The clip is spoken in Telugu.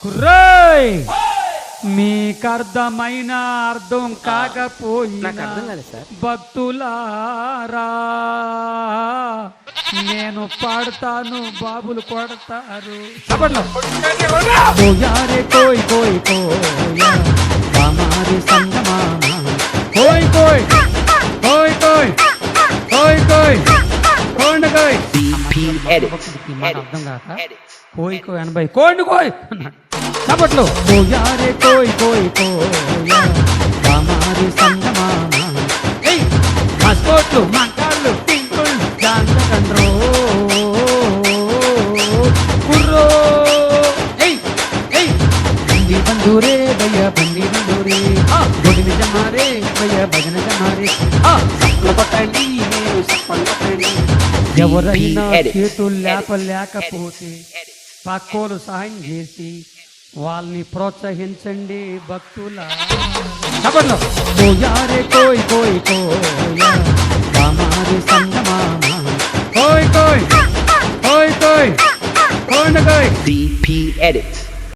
కుర్రోయ్ మీకర్థమైన అర్థం కాకపోయినా భక్తులారా నేను పాడతాను బాబులు కొడతారు కోయారే కోయ్ కోయ్ కోయా హమారే సంగమామా కోయ్ కోయ్ కోయ్ కోయ్ కోయ్ కోయ్ కోండ కోయ్ అర్థం కాక కోయ్ కోయ్ అనబై కోండి కోయ్ చప్పట్లు కోయారే కోయ్ కోయ్ కోయా హమారే సంగమామా ఏయ్ మస్కోట్లు మంకాళ్ళు టింకుళ్ళు జాంగకండ్రో కుర్రో ఏయ్ ఏయ్ బండి బందూరే భయ్యా బండి బందూరే భజన జమారే భయ్యా భజన జమారే సప్పలు కొట్టండి మీరు సప్పలు కొట్టండి ఎవరైనా చేతులు లేకపోతే పక్కోలు సహాయం చేసి వాళ్ళని ప్రోత్సహించండి భక్తుల చప్పట్లు కోయారే కోయ్ కోయ్ కోయా హమారే సంగమామా కోయ్ కోయ్ కోయ్ కోయ్ కోండ కోయ్ DP Edits.